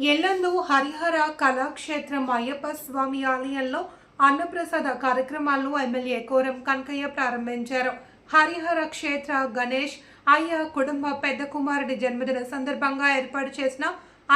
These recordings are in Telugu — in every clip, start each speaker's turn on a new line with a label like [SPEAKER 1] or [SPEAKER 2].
[SPEAKER 1] ఎల్లందు హరిహర కళాక్షేత్రం అయ్యప్ప స్వామి ఆలయంలో అన్నప్రసాద కార్యక్రమాలను ఎమ్మెల్యే కోరం కనకయ్య ప్రారంభించారు. హరిహర క్షేత్ర గణేష్ అయ్య కుటుంబ పెద్ద కుమారుడి జన్మదిన సందర్భంగా ఏర్పాటు చేసిన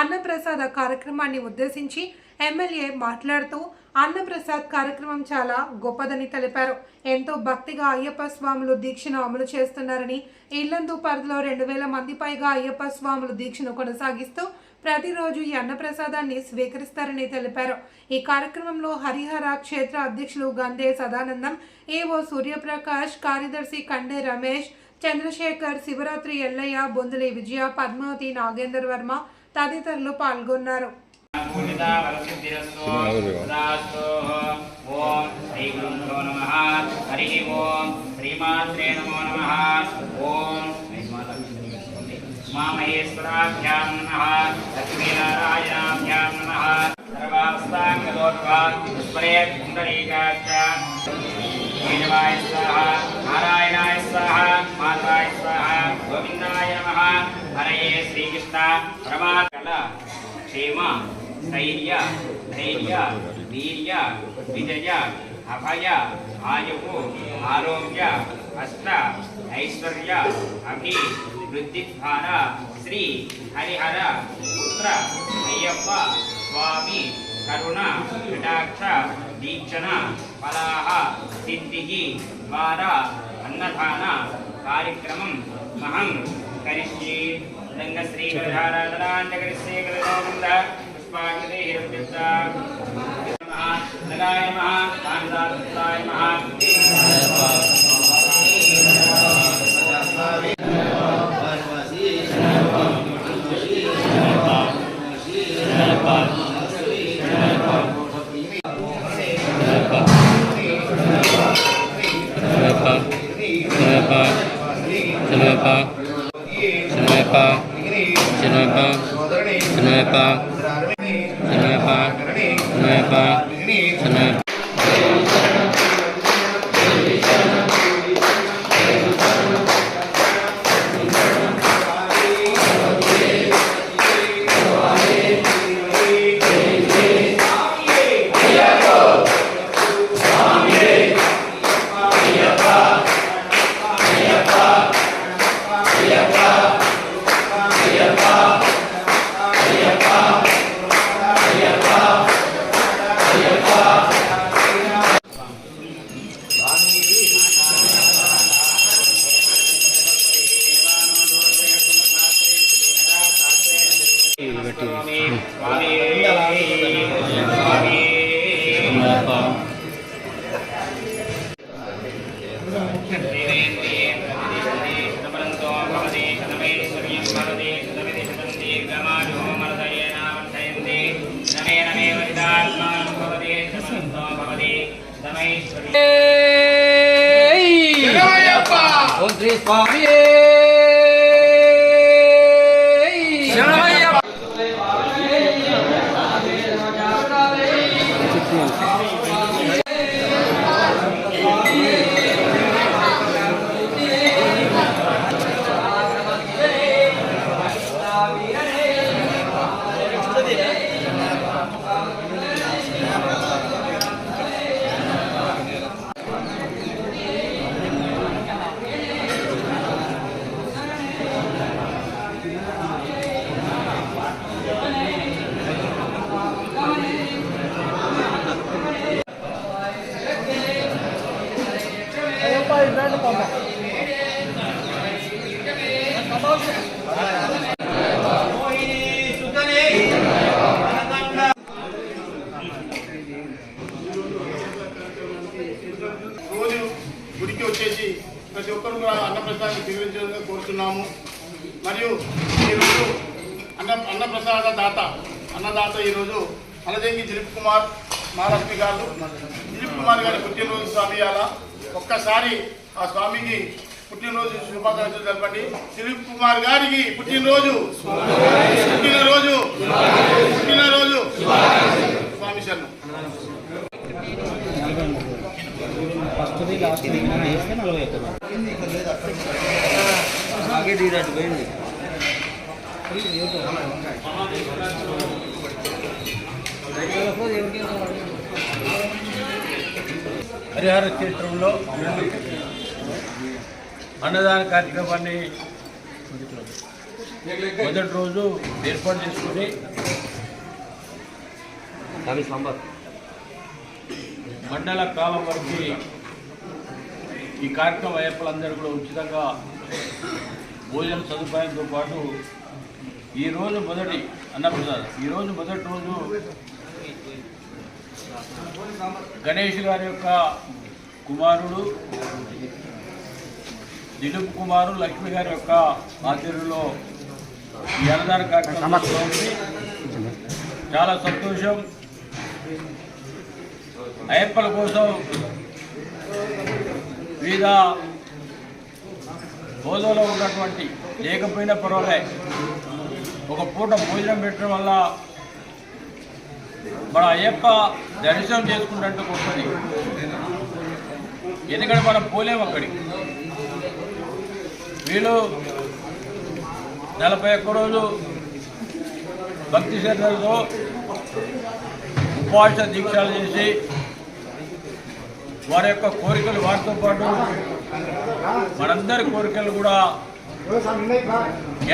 [SPEAKER 1] అన్నప్రసాద కార్యక్రమాన్ని ఉద్దేశించి ఎమ్మెల్యే మాట్లాడుతూ అన్నప్రసాద్ కార్యక్రమం చాలా గొప్పదని తెలిపారు. ఎంతో భక్తిగా అయ్యప్ప స్వాములు దీక్షను అమలు చేస్తున్నారని, ఇల్లందు పరిధిలో 2000 మంది పైగా అయ్యప్ప స్వాములు దీక్షను కొనసాగిస్తూ ప్రతిరోజు ఈ అన్నప్రసాదాన్ని స్వీకరిస్తారని తెలిపారు. ఈ కార్యక్రమంలో హరిహర క్షేత్ర అధ్యక్షులు గందే సదానందం, ఏవో సూర్యప్రకాష్, కార్యదర్శి కండే రమేష్, చంద్రశేఖర్, శివరాత్రి ఎల్లయ్య, బొందులి విజయ, పద్మావతి, నాగేందర్ వర్మ తదితరులు పాల్గొన్నారు.
[SPEAKER 2] महेश्वराभ्यां नमः लक्ष्मीनारायणाभ्यां नमः सर्वावस्थाङ्गलोद्वास्मरेत् पुण्डरीकाच्च वीरवाय स्वाहा नारायणाय स्वाहा माधवाय स्वाहा गोविन्दाय नमः हरये श्रीकृष्ण परमाकल क्षेम स्थैर्य धैर्य वीर्य विजय अभय आयुः आरोग्य अष्ट ऐश्वर्य अभि वृद्धिद्वार श्री हरिहर पुत्र अय्यप्प स्वामी करुण कटाक्ष दीक्षण फलाह सिद्धिः द्वारा अन्नदान कार्यक्रमं महं करिष्ये रङ्गश्री गजाननदाण्डकरिष्ये गजगोविन्द पुष्पाकृते हिरण्यस्य नमः नगाय नमः कान्दाय नमः
[SPEAKER 3] ओम श्री स्वामी
[SPEAKER 4] గుడికి వచ్చేసి ప్రతి ఒక్కరు కూడా అన్నప్రసాదం స్వీకరించాలని కోరుతున్నాము. మరియు ఈరోజు అన్నప్రసాద అన్నదాత ఈరోజు అలజంగి దిలీప్ కుమార్ మహాలక్ష్మి గారు దిలీప్ కుమార్ గారి పుట్టినరోజు స్వామి అలా ఒక్కసారి ఆ స్వామికి పుట్టినరోజు శుభాకాంక్షలు తెలపండి. దిలీప్ కుమార్ గారికి పుట్టినరోజు స్వామి శరణం.
[SPEAKER 3] फस्ट लास्ट आगे दी
[SPEAKER 5] హరిహర క్షేత్రంలో అన్నదాన కార్యక్రమాన్ని మొదటి రోజు ఏర్పాటు చేసుకుని మండల కాలం వరకు ఈ కార్యక్రమం అయ్యప్పలందరూ కూడా ఉచితంగా భోజన సదుపాయంతో పాటు ఈరోజు మొదటి అన్నప్రసాదం ఈరోజు మొదటి రోజు గణేష్ గారి యొక్క కుమారుడు దిలీప్ కుమారు లక్ష్మి గారి యొక్క ఆధ్వర్యంలో ఈ అన్నదాన కార్యక్రమం ఉంది. చాలా సంతోషం. అయ్యప్పల కోసం వివిధ హోదాలో ఉన్నటువంటి లేకపోయినా పర్వాలే ఒక పూట భోజనం పెట్టడం వల్ల మన అయ్యప్ప దర్శనం చేసుకున్నట్టు గొప్పది. ఎందుకంటే మనం పోలేము అక్కడికి. వీళ్ళు 41 రోజు భక్తి శ్రద్ధలతో ఉపవాస దీక్షలు చేసి వారి యొక్క కోరికలు వారితో పాటు మనందరి కోరికలు కూడా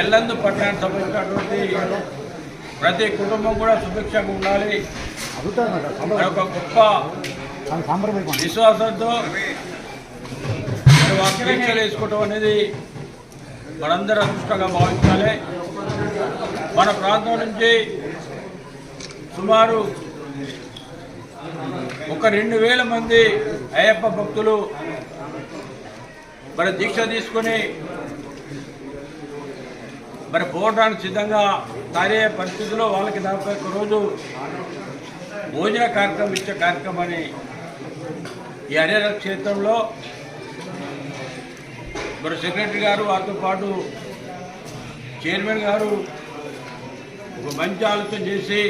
[SPEAKER 5] ఎల్లందు పట్టణానికి సంబంధించినటువంటి ప్రతి కుటుంబం కూడా సుభిక్షంగా ఉండాలి ఒక గొప్ప విశ్వాసంతో వారు దీక్షలు వేసుకోవటం అనేది మనందరూ అదృష్టంగా భావించాలి. మన ప్రాంతం నుంచి సుమారు ఒక 2000 మంది అయ్యప్ప భక్తులు మరి దీక్ష తీసుకొని మరి పోవడానికి సిద్ధంగా తయారయ్యే పరిస్థితుల్లో వాళ్ళకి 41 రోజు భోజన కార్యక్రమం ఇచ్చే కార్యక్రమాన్ని ఈ హరిహర క్షేత్రంలో మరి సెక్రటరీ గారు వారితో పాటు చైర్మన్ గారు ఒక మంచి ఆలోచన చేసి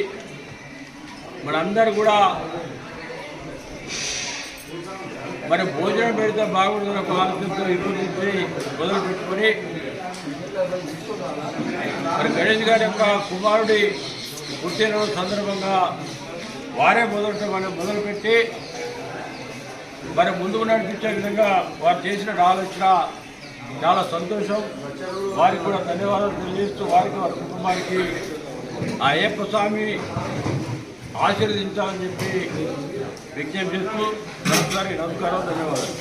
[SPEAKER 5] మనందరూ కూడా మరి భోజనం పెడితే బాగుంటుందని ఒక ఆలోచనతో ఇప్పటి మొదలు పెట్టుకొని మరి గణేష్ గారి యొక్క కుమారుడి పుట్టినరోజు సందర్భంగా వారే మొదలుపెట్టి మరి ముందుకు నడిపించే విధంగా వారు చేసిన ఆలోచన చాలా సంతోషం. వారికి కూడా ధన్యవాదాలు తెలియజేస్తూ వారికి వారి కుటుంబానికి ఆ అయ్యప్ప స్వామి ఆశీర్వదించాలని చెప్పి విజ్ఞప్తి చేస్తూ నమస్కారం, ధన్యవాదాలు.